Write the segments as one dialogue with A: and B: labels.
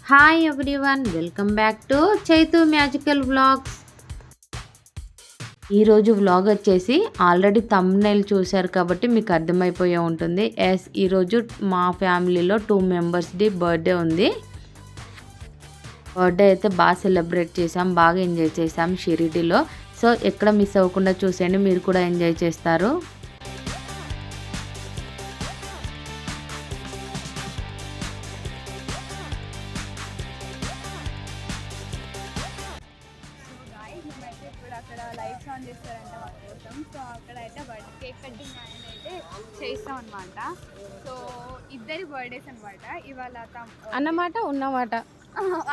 A: Hi everyone, welcome back to Chaitu magical vlogs. ఈరోజు vlog వచ్చేసి already thumbnail చూశారు కాబట్టి మీకు అర్థమైపోయే ఉంటుంది. ఈరోజు మా ఫ్యామిలీలో 2 మెంబర్స్ది బర్త్డే ఉంది. బర్త్డే అయితే బాగా సెలబ్రేట్ చేసాం, బాగా ఎంజాయ్ చేసాం షిరిడీలో. సో ఎక్కడ మిస్ అవ్వకుండా చూసేయండి, మీరు కూడా ఎంజాయ్ చేస్తారు.
B: అక్కడ లైట్స్ ఆన్ చేస్తారంట మా కోసం. సో అక్కడ అయితే బర్త్డే కేక్ కటింగ్ అనేది అయితే చేస్తాం అనమాట. సో ఇద్దరి బర్త్డేస్ అనమాట ఇవాళ
C: అన్నమాట ఉన్నమాట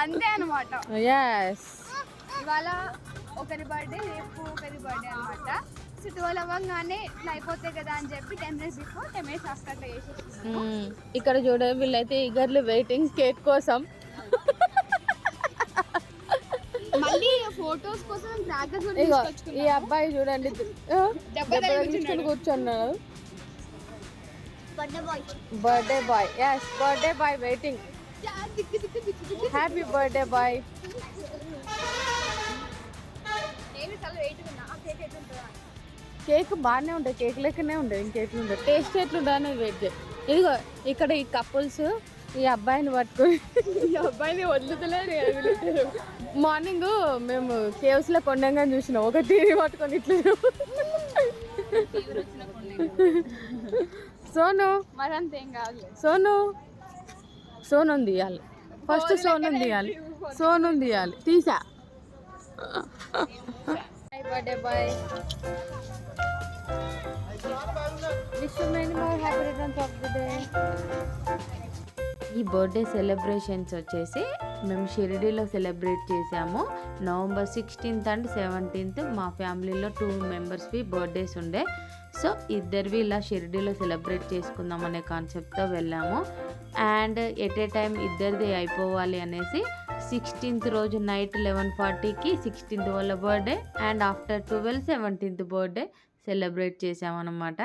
B: అంతే అనమాట. ఇవాళ ఒకరి బర్త్డే, రేపు ఒకరి బర్త్డే అనమాట. సో 12 అవ్వగానే ఇట్లా అయిపోతాయి కదా అని చెప్పి 10 minutes బిఫోర్ 10 minutes ఆఫ్టర్ అట్లా చేసేస్తున్నాం.
C: ఇక్కడ చూడ వీళ్ళైతే ఈగర్లీ వెయిటింగ్ కేక్ కోసం.
B: మళ్ళీ ఫోటోస్ కోసం క్రాకర్స్ కూడా
C: ఈ
B: తీసుకొచ్చుకున్నాం.
C: అబ్బాయి చూడండి కూర్చున్నాడు. Birthday boy, yes birthday boy waiting. Happy birthday boy.
B: నేను చాలా వెయిట్ ఉన్నా. ఆ కేక్ అయితే ఉంటుందా?
C: కేక్ బాగానే ఉంటుంది, కేక్ లెక్కనే ఉంటుంది, ఇంకేట్లు ఉంటుంది, టేస్ట్ ఎట్లుంటుంది అనేది వెయిట్ చేయి. ఇదిగో ఇక్కడ ఈ కపుల్స్ ఈ అబ్బాయిని పట్టుకొని ఈ అబ్బాయిని వదులుతలేరు. మార్నింగ్ మేము కేవ్స్లో కొండంగా చూసినాం, ఒక టీవీ పట్టుకొని ఇట్లా. సోను
B: మరంతేం కాదు.
C: సోను తీయాలి ఫస్ట్, సోను తీయాలి, సోను తీయాలి. తీసా. Birthday boy, wish you many more happy returns of the day.
A: ఈ బర్త్డే సెలబ్రేషన్స్ వచ్చేసి మేము షిరిడీలో సెలబ్రేట్ చేసాము. November 16th and 17th మా ఫ్యామిలీలో 2 మెంబర్స్వి బర్త్డేస్ ఉండే. సో ఇద్దరివి ఇలా షిరిడీలో సెలబ్రేట్ చేసుకుందాం అనే కాన్సెప్ట్తో వెళ్ళాము. అండ్ ఎట్ ఏ టైం ఇద్దరిది అయిపోవాలి అనేసి 16th రోజు నైట్ 11:40కి 16th వాళ్ళ birthday and after 12 17th birthday celebrate చేసామన్నమాట.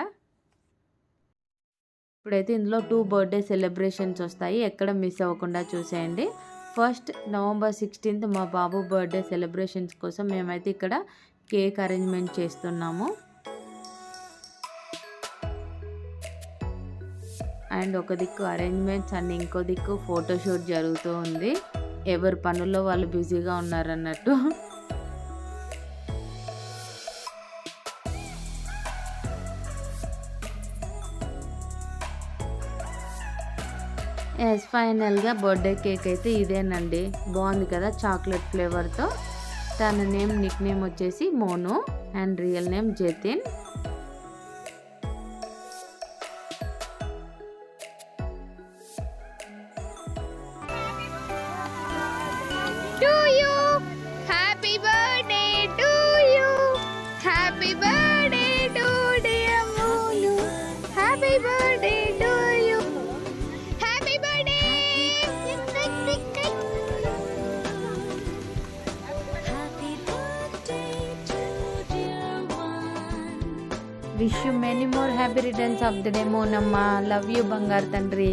A: ఇప్పుడైతే ఇందులో 2 బర్త్డే సెలబ్రేషన్స్ వస్తాయి, ఎక్కడ మిస్ అవ్వకుండా చూసేయండి. ఫస్ట్ November 16th మా బాబు బర్త్డే సెలబ్రేషన్స్ కోసం మేమైతే ఇక్కడ కేక్ అరేంజ్మెంట్ చేస్తున్నాము. అండ్ ఒక దిక్కు అరేంజ్మెంట్స్ అండ్ ఇంకో దిక్కు ఫోటోషూట్ జరుగుతూ ఉంది. ఎవరి పనుల్లో వాళ్ళు బిజీగా ఉన్నారన్నట్టు. ఫైనల్గా బర్త్డే కేక్ అయితే ఇదేనండి, బాగుంది కదా, చాక్లెట్ ఫ్లేవర్తో. తన నిక్ నేమ్ వచ్చేసి Monu and real name Jatin.
B: To you, happy birthday to you, happy birthday to dear Monu, happy birthday to you, happy birthday.
A: Wish you many more happy returns of the day మోనమ్మ. Love you బంగారు తండ్రి.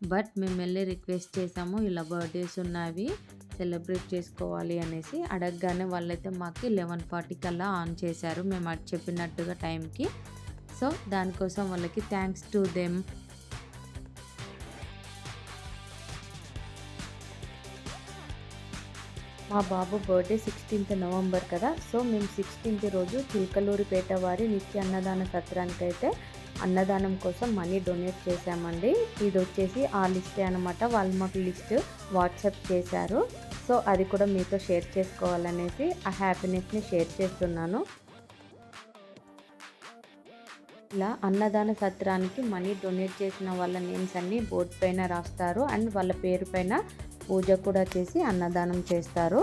A: But మేము వెళ్ళి request చేసాము, ఇలా birthdays ఉన్నవి celebrate చేసుకోవాలి అనేసి. అడగగానే వాళ్ళైతే మాకు 11:40 కల్లా ఆన్ చేశారు, మేము అది చెప్పినట్టుగా టైంకి. సో దానికోసం వాళ్ళకి థ్యాంక్స్ టు దెమ్. మా బాబు బర్త్డే 16th నవంబర్ కదా. సో మేము 16th రోజు చిలకలూరిపేట వారి నిత్య అన్నదాన సత్రానికి అయితే అన్నదానం కోసం మనీ డొనేట్ చేశామండి. ఇది వచ్చేసి ఆ లిస్టే అనమాట. వాళ్ళు మాకు లిస్ట్ వాట్సాప్ చేశారు. సో అది కూడా మీతో షేర్ చేసుకోవాలనేసి ఆ హ్యాపీనెస్ని షేర్ చేస్తున్నాను. ఇలా అన్నదాన సత్రానికి మనీ డొనేట్ చేసిన వాళ్ళ నేమ్స్ అన్నీ బోర్డు పైన రాస్తారు అండ్ వాళ్ళ పేరు పైన పూజ కూడా చేసి అన్నదానం చేస్తారు.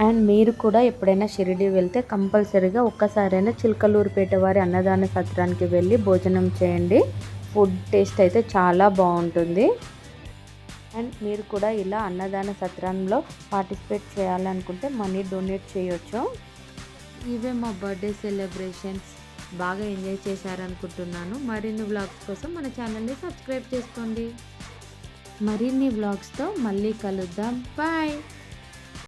A: అండ్ మీరు కూడా ఎప్పుడైనా షిరిడి వెళ్తే కంపల్సరీగా ఒక్కసారైనా చిలకలూరిపేట వారి అన్నదాన సత్రానికి వెళ్ళి భోజనం చేయండి. ఫుడ్ టేస్ట్ అయితే చాలా బాగుంటుంది. అండ్ మీరు కూడా ఇలా అన్నదాన సత్రంలో పార్టిసిపేట్ చేయాలనుకుంటే మనీ డొనేట్ చేయొచ్చు. ఇవే మా బర్త్డే సెలబ్రేషన్స్. బాగా ఎంజాయ్ చేశారనుకుంటున్నాను. మరిన్ని వ్లాగ్స్ కోసం మన ఛానల్ని సబ్స్క్రైబ్ చేసుకోండి. మరిన్ని వ్లాగ్స్తో మళ్ళీ కలుద్దాం. బాయ్.